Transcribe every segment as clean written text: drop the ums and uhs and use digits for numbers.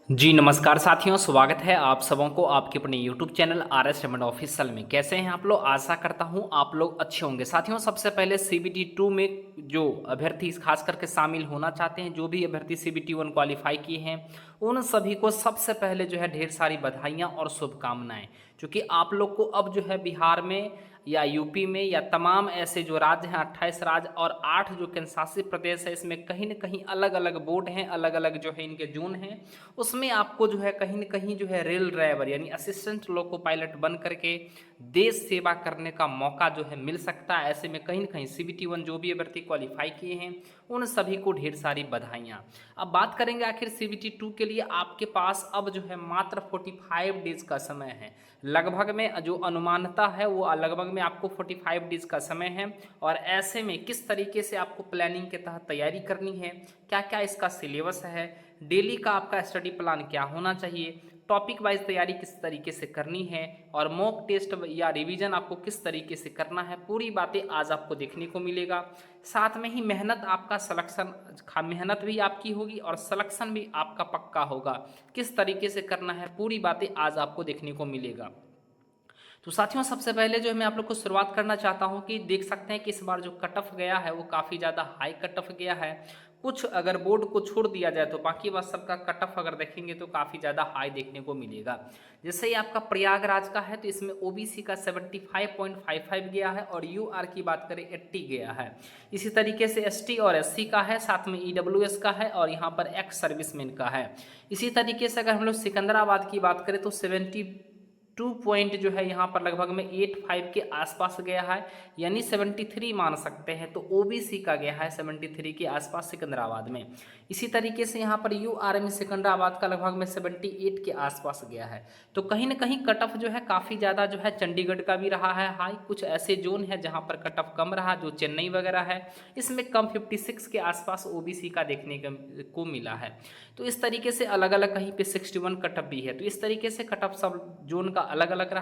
जी नमस्कार साथियों, स्वागत है आप सबों को आपके अपने YouTube channel RS Raymond official में। कैसे हैं आप लोग? आशा करता हूं आप लोग अच्छे होंगे। साथियों, सबसे पहले CBT 2 में जो अभ्यर्थी खास करके शामिल होना चाहते हैं, जो भी अभ्यर्थी CBT 1 क्वालिफाई किए हैं, उन सभी को सबसे पहले जो है ढेर सारी बधाइयाँ और शुभकामनाएँ, क्योंकि आप लोग को अब जो है बिहार में या यूपी में या तमाम ऐसे जो राज्य हैं, 28 राज्य और 8 जो केंद्रशासित प्रदेश है, इसमें कहीं न कहीं अलग अलग बोर्ड हैं, अलग अलग जो है इनके जोन हैं। उसमें आपको जो है कहीं न कहीं जो है रेल ड्राइवर यानी असिस्टेंट लोको पायलट बन करके देश सेवा करने का मौका जो है मिल सकता है। ऐसे में कहीं न कहीं CBT 1 जो भी अभ्यर्थी क्वालिफाई किए हैं, उन सभी को ढेर सारी बधाइयाँ। अब बात करेंगे आखिर CBT 2 के लिए आपके पास अब जो है मात्र 45 डेज का समय है। लगभग में जो अनुमानता है वो लगभग में आपको 45 डेज का समय है। और ऐसे में किस तरीके से आपको प्लानिंग के तहत तैयारी करनी है, क्या क्या इसका सिलेबस है, डेली का आपका स्टडी प्लान क्या होना चाहिए, टॉपिक वाइज तैयारी किस तरीके से करनी है और मॉक टेस्ट या रिवीजन आपको किस तरीके से करना है, पूरी बातें आज आपको देखने को मिलेगा। साथ में ही मेहनत आपका सिलेक्शन, मेहनत भी आपकी होगी और सिलेक्शन भी आपका पक्का होगा। किस तरीके से करना है पूरी बातें आज आपको देखने को मिलेगा। तो साथियों, सबसे पहले जो है मैं आप लोग को शुरुआत करना चाहता हूं कि देख सकते हैं कि इस बार जो कट ऑफ गया है वो काफ़ी ज़्यादा हाई कट ऑफ गया है। कुछ अगर बोर्ड को छोड़ दिया जाए तो बाकी बात सबका कट ऑफ अगर देखेंगे तो काफ़ी ज़्यादा हाई देखने को मिलेगा। जैसे ही आपका प्रयागराज का है तो इसमें OBC का 75.55 गया है और UR की बात करें 80 गया है। इसी तरीके से ST और SC का है, साथ में EWS का है और यहाँ पर एक्स सर्विसमैन का है। इसी तरीके से अगर हम लोग सिकंदराबाद की बात करें तो 2 पॉइंट जो है यहाँ पर लगभग में 85 के आसपास गया है, यानी 73 मान सकते हैं। तो OBC का गया है 73 के आसपास सिकंदराबाद में। इसी तरीके से यहाँ पर URM सिकंदराबाद का लगभग में 78 के आसपास गया है। तो कहीं ना कहीं कट ऑफ जो है काफ़ी ज़्यादा जो है चंडीगढ़ का भी रहा है हाई। कुछ ऐसे जोन है जहाँ पर कट ऑफ कम रहा, जो चेन्नई वगैरह है, इसमें कम 56 के आसपास OBC का देखने को मिला है। तो इस तरीके से अलग अलग कहीं पे 61 कट ऑफ भी है। तो इस तरीके से कट ऑफ सब जोन का अलग अलग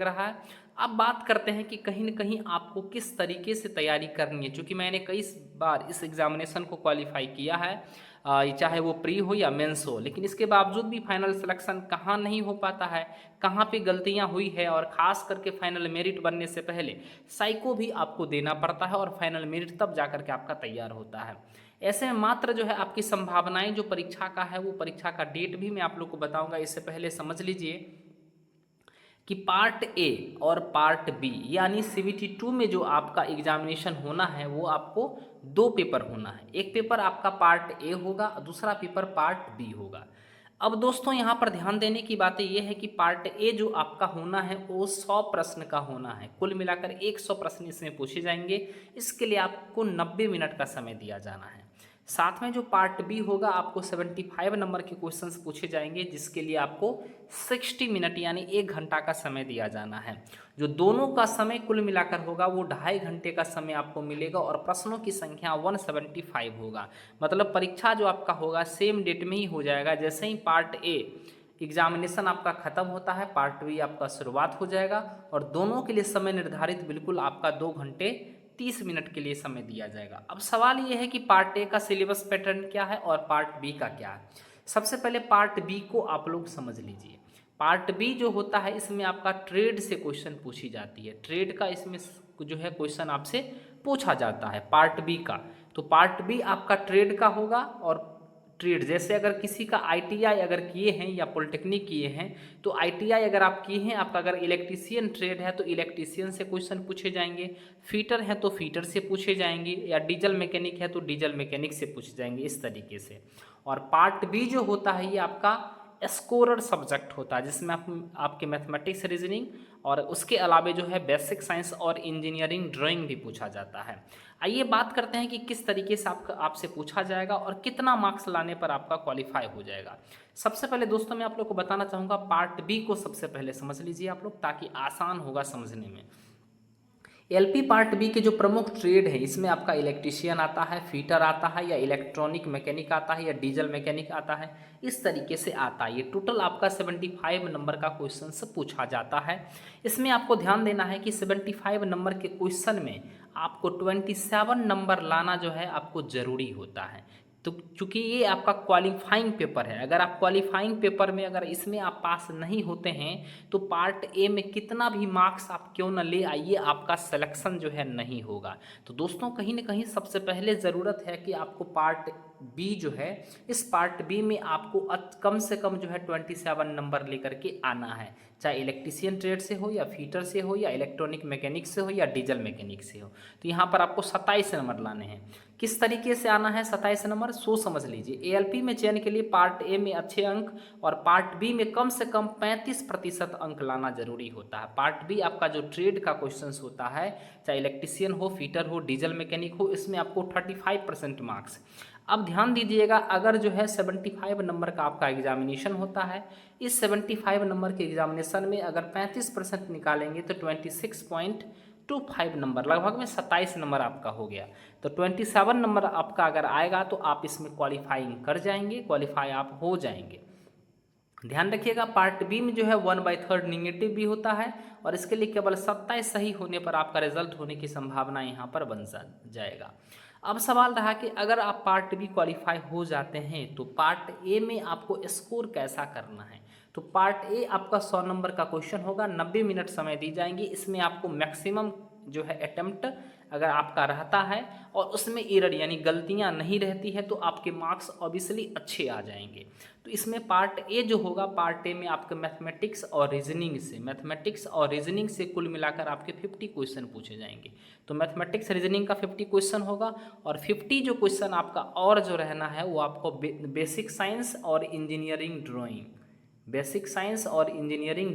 रहा है। अब बात करते हैं कि कहीं न कहीं आपको किस तरीके से तैयारी करनी है, क्योंकि मैंने कई बार इस एग्जामिनेशन को क्वालिफाई किया है, चाहे वो प्री हो या मेंस हो, लेकिन इसके बावजूद भी फाइनल सिलेक्शन कहाँ नहीं हो पाता है, कहाँ पे गलतियाँ हुई है। और ख़ास करके फाइनल मेरिट बनने से पहले साइको भी आपको देना पड़ता है और फाइनल मेरिट तब जा करके आपका तैयार होता है। ऐसे में मात्र जो है आपकी संभावनाएं जो परीक्षा का है, वो परीक्षा का डेट भी मैं आप लोग को बताऊंगा। इससे पहले समझ लीजिए कि पार्ट ए और पार्ट बी यानी CBT 2 में जो आपका एग्जामिनेशन होना है वो आपको दो पेपर होना है। एक पेपर आपका पार्ट ए होगा, दूसरा पेपर पार्ट बी होगा। अब दोस्तों, यहाँ पर ध्यान देने की बातें ये है कि पार्ट ए जो आपका होना है वो 100 प्रश्न का होना है। कुल मिलाकर 100 प्रश्न इसमें पूछे जाएंगे। इसके लिए आपको 90 मिनट का समय दिया जाना है। साथ में जो पार्ट बी होगा आपको 75 नंबर के क्वेश्चंस पूछे जाएंगे, जिसके लिए आपको 60 मिनट यानी 1 घंटा का समय दिया जाना है। जो दोनों का समय कुल मिलाकर होगा वो 2.5 घंटे का समय आपको मिलेगा और प्रश्नों की संख्या 175 होगा। मतलब परीक्षा जो आपका होगा सेम डेट में ही हो जाएगा। जैसे ही पार्ट ए एग्जामिनेशन आपका खत्म होता है, पार्ट बी आपका शुरुआत हो जाएगा और दोनों के लिए समय निर्धारित बिल्कुल आपका 2 घंटे 30 मिनट के लिए समय दिया जाएगा। अब सवाल ये है कि पार्ट ए का सिलेबस पैटर्न क्या है और पार्ट बी का क्या है। सबसे पहले पार्ट बी को आप लोग समझ लीजिए। पार्ट बी जो होता है इसमें आपका ट्रेड से क्वेश्चन पूछी जाती है। ट्रेड का इसमें जो है क्वेश्चन आपसे पूछा जाता है पार्ट बी का। तो पार्ट बी आपका ट्रेड का होगा। और ट्रेड जैसे अगर किसी का ITI अगर किए हैं या पॉलिटेक्निक किए हैं, तो ITI अगर आप किए हैं, आपका अगर इलेक्ट्रीशियन ट्रेड है तो इलेक्ट्रीशियन से क्वेश्चन पूछे जाएंगे, फीटर है तो फीटर से पूछे जाएंगे, या डीजल मैकेनिक है तो डीजल मैकेनिक से पूछे जाएंगे, इस तरीके से। और पार्ट बी जो होता है ये आपका स्कोरर सब्जेक्ट होता है, जिसमें आपके मैथमेटिक्स, रीजनिंग और उसके अलावे जो है बेसिक साइंस और इंजीनियरिंग ड्राइंग भी पूछा जाता है। आइए बात करते हैं कि किस तरीके से आपसे पूछा जाएगा और कितना मार्क्स लाने पर आपका क्वालिफाई हो जाएगा। सबसे पहले दोस्तों मैं आप लोग को बताना चाहूँगा, पार्ट बी को सबसे पहले समझ लीजिए आप लोग, ताकि आसान होगा समझने में। LP पार्ट बी के जो प्रमुख ट्रेड है इसमें आपका इलेक्ट्रीशियन आता है, फीटर आता है, या इलेक्ट्रॉनिक मैकेनिक आता है, या डीजल मैकेनिक आता है, इस तरीके से आता है। ये टोटल आपका 75 नंबर का क्वेश्चन से पूछा जाता है। इसमें आपको ध्यान देना है कि 75 नंबर के क्वेश्चन में आपको 27 नंबर लाना जो है आपको ज़रूरी होता है। तो चूंकि ये आपका क्वालिफाइंग पेपर है, अगर आप क्वालिफाइंग पेपर में अगर इसमें आप पास नहीं होते हैं तो पार्ट ए में कितना भी मार्क्स आप क्यों न ले आइए, आपका सिलेक्शन जो है नहीं होगा। तो दोस्तों कहीं ना कहीं सबसे पहले ज़रूरत है कि आपको पार्ट बी जो है, इस पार्ट बी में आपको कम से कम जो है 27 नंबर लेकर के आना है, चाहे इलेक्ट्रीशियन ट्रेड से हो या फीटर से हो या इलेक्ट्रॉनिक मैकेनिक से हो या डीजल मैकेनिक से हो। तो यहाँ पर आपको 27 नंबर लाने हैं। किस तरीके से आना है 27 नंबर, सो समझ लीजिए। एएलपी में चयन के लिए पार्ट ए में अच्छे अंक और पार्ट बी में कम से कम 35% अंक लाना जरूरी होता है। पार्ट बी आपका जो ट्रेड का क्वेश्चन होता है, चाहे इलेक्ट्रीशियन हो, फीटर हो, डीजल मैकेनिक हो, इसमें आपको 35% मार्क्स। अब ध्यान दीजिएगा, अगर जो है 75 नंबर का आपका एग्जामिनेशन होता है, इस 75 नंबर के एग्जामिनेशन में अगर 35% निकालेंगे तो 26.25 नंबर, लगभग में 27 नंबर आपका हो गया। तो 27 नंबर आपका अगर आएगा तो आप इसमें क्वालिफाइंग कर जाएंगे, क्वालिफाई आप हो जाएंगे। ध्यान रखिएगा पार्ट बी में जो है 1/3 निगेटिव भी होता है और इसके लिए केवल 27 सही होने पर आपका रिजल्ट होने की संभावना यहाँ पर बन जाएगा। अब सवाल रहा कि अगर आप पार्ट बी क्वालिफाई हो जाते हैं तो पार्ट ए में आपको स्कोर कैसा करना है। तो पार्ट ए आपका 100 नंबर का क्वेश्चन होगा, 90 मिनट समय दी जाएंगी। इसमें आपको मैक्सिमम जो है अटेम्प्ट अगर आपका रहता है और उसमें एरर यानी गलतियां नहीं रहती है तो आपके मार्क्स ऑब्वियसली अच्छे आ जाएंगे। तो इसमें पार्ट ए जो होगा, पार्ट ए में आपके मैथमेटिक्स और रीजनिंग से कुल मिलाकर आपके 50 क्वेश्चन पूछे जाएंगे। तो मैथमेटिक्स रीजनिंग का 50 क्वेश्चन होगा और 50 जो क्वेश्चन आपका और जो रहना है वो आपको बेसिक साइंस और इंजीनियरिंग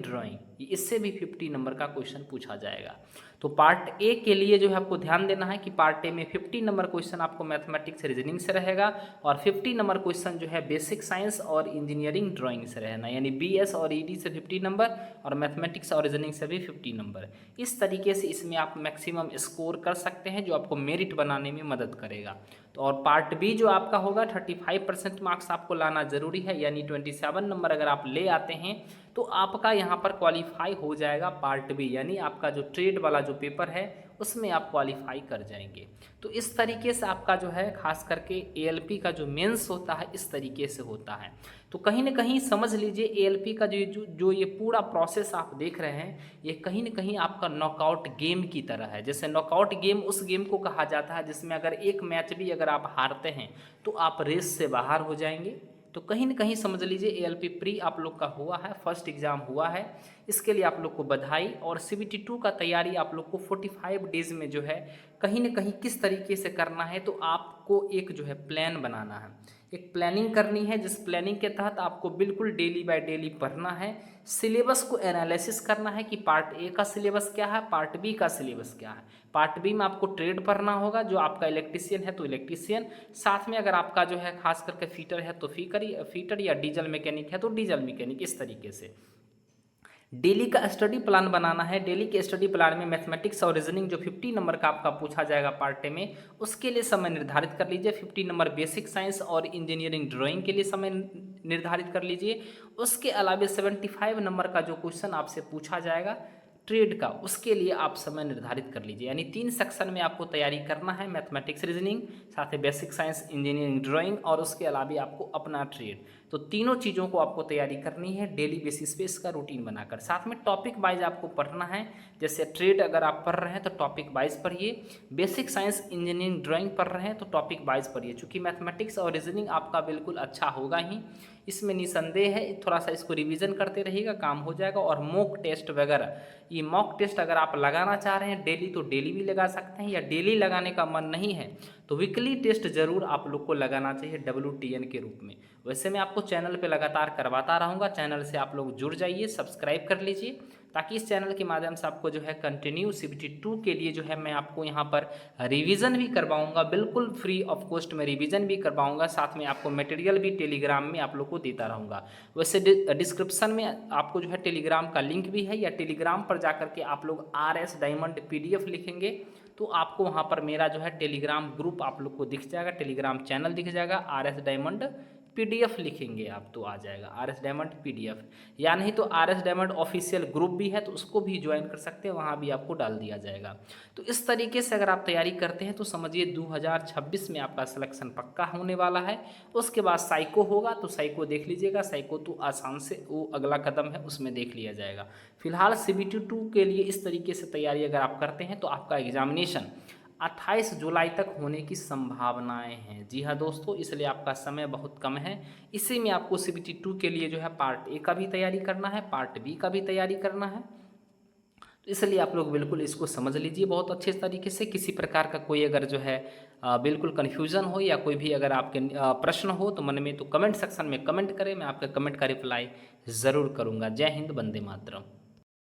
ड्राइंग, इससे भी 50 नंबर का क्वेश्चन पूछा जाएगा। तो पार्ट ए के लिए जो है आपको ध्यान देना है कि पार्ट ए में 50 नंबर क्वेश्चन आपको मैथमेटिक्स रीजनिंग से रहेगा और 50 नंबर क्वेश्चन जो है बेसिक साइंस और इंजीनियरिंग ड्राइंग से रहना, यानी बीएस और ईडी से 50 नंबर और मैथमेटिक्स और रीजनिंग से भी 50 नंबर। इस तरीके से इसमें आप मैक्सिमम स्कोर कर सकते हैं जो आपको मेरिट बनाने में मदद करेगा। तो और पार्ट बी जो आपका होगा 35% मार्क्स आपको लाना जरूरी है, यानी 27 नंबर अगर आप ले आते हैं तो आपका यहाँ पर क्वालिफाई हो जाएगा पार्ट बी, यानी आपका जो ट्रेड वाला जो पेपर है उसमें आप क्वालिफाई कर जाएंगे। तो इस तरीके से आपका जो है खास करके एएलपी का जो मेंस होता है इस तरीके से होता है। तो कहीं ना कहीं समझ लीजिए एएलपी का जो ये पूरा प्रोसेस आप देख रहे हैं, ये कहीं ना कहीं आपका नॉकआउट गेम की तरह है। जैसे नॉकआउट गेम उस गेम को कहा जाता है जिसमें अगर एक मैच भी अगर आप हारते हैं तो आप रेस से बाहर हो जाएंगे। तो कहीं ना कहीं समझ लीजिए एएलपी प्री आप लोग का हुआ है, फर्स्ट एग्जाम हुआ है, इसके लिए आप लोग को बधाई। और सीबीटी 2 का तैयारी आप लोग को 45 डेज में जो है कहीं ना कहीं किस तरीके से करना है, तो आपको एक जो है प्लान बनाना है, एक प्लानिंग करनी है, जिस प्लानिंग के तहत आपको बिल्कुल डेली बाय डेली पढ़ना है, सिलेबस को एनालिसिस करना है कि पार्ट ए का सिलेबस क्या है, पार्ट बी का सिलेबस क्या है। पार्ट बी में आपको ट्रेड पढ़ना होगा, जो आपका इलेक्ट्रीशियन है तो इलेक्ट्रीशियन, साथ में अगर आपका जो है खास करके फीटर है तो फीटर या डीजल मैकेनिक है तो डीजल मैकेनिक। इस तरीके से डेली का स्टडी प्लान बनाना है। डेली के स्टडी प्लान में मैथमेटिक्स और रीजनिंग जो 50 नंबर का आपका पूछा जाएगा पार्ट ए में, उसके लिए समय निर्धारित कर लीजिए। 50 नंबर बेसिक साइंस और इंजीनियरिंग ड्राइंग के लिए समय निर्धारित कर लीजिए। उसके अलावा 75 नंबर का जो क्वेश्चन आपसे पूछा जाएगा ट्रेड का, उसके लिए आप समय निर्धारित कर लीजिए। यानी 3 सेक्शन में आपको तैयारी करना है, मैथमेटिक्स रीजनिंग, साथ ही बेसिक साइंस इंजीनियरिंग ड्राइंग और उसके अलावा आपको अपना ट्रेड। तो तीनों चीज़ों को आपको तैयारी करनी है डेली बेसिस पे, इसका रूटीन बनाकर। साथ में टॉपिक वाइज आपको पढ़ना है, जैसे ट्रेड अगर आप पढ़ रहे हैं तो टॉपिक वाइज पढ़िए, बेसिक साइंस इंजीनियरिंग ड्राइंग पढ़ रहे हैं तो टॉपिक वाइज पढ़िए। चूँकि मैथमेटिक्स और रीजनिंग आपका बिल्कुल अच्छा होगा ही, इसमें निसंदेह है। थोड़ा सा इसको रिवीजन करते रहिएगा, काम हो जाएगा। और मॉक टेस्ट वगैरह, ये मॉक टेस्ट अगर आप लगाना चाह रहे हैं डेली तो डेली भी लगा सकते हैं, या डेली लगाने का मन नहीं है तो वीकली टेस्ट जरूर आप लोग को लगाना चाहिए WTN के रूप में। वैसे मैं आपको चैनल पे लगातार करवाता रहूँगा, चैनल से आप लोग जुड़ जाइए, सब्सक्राइब कर लीजिए, ताकि इस चैनल के माध्यम से आपको जो है कंटिन्यू CBT 2 के लिए जो है मैं आपको यहाँ पर रिवीजन भी करवाऊँगा, बिल्कुल फ्री ऑफ कॉस्ट में रिवीजन भी करवाऊँगा। साथ में आपको मटेरियल भी टेलीग्राम में आप लोग को देता रहूँगा। वैसे डिस्क्रिप्शन में आपको जो है टेलीग्राम का लिंक भी है, या टेलीग्राम पर जाकर के आप लोग RS डायमंड PDF लिखेंगे तो आपको वहाँ पर मेरा जो है टेलीग्राम ग्रुप आप लोग को दिख जाएगा, टेलीग्राम चैनल दिख जाएगा RS डायमंड पीडीएफ लिखेंगे आप तो आ जाएगा आर एस डायमंड पीडीएफ, या नहीं तो R S diamond official group भी है तो उसको भी ज्वाइन कर सकते हैं, वहाँ भी आपको डाल दिया जाएगा। तो इस तरीके से अगर आप तैयारी करते हैं तो समझिए 2026 में आपका सिलेक्शन पक्का होने वाला है। उसके बाद साइको होगा तो साइको देख लीजिएगा, साइको तो आसान से वो अगला कदम है उसमें देख लिया जाएगा। फिलहाल CBT 2 के लिए इस तरीके से तैयारी अगर आप करते हैं तो आपका एग्जामिनेशन 28 जुलाई तक होने की संभावनाएं हैं। जी हाँ दोस्तों, इसलिए आपका समय बहुत कम है। इसी में आपको CBT 2 के लिए जो है पार्ट ए का भी तैयारी करना है, पार्ट बी का भी तैयारी करना है। तो इसलिए आप लोग बिल्कुल इसको समझ लीजिए बहुत अच्छे तरीके से। किसी प्रकार का कोई अगर जो है बिल्कुल कन्फ्यूज़न हो या कोई भी अगर आपके प्रश्न हो तो मन में, तो कमेंट सेक्शन में कमेंट करें, मैं आपके कमेंट का रिप्लाई ज़रूर करूँगा। जय हिंद, वंदे मातरम।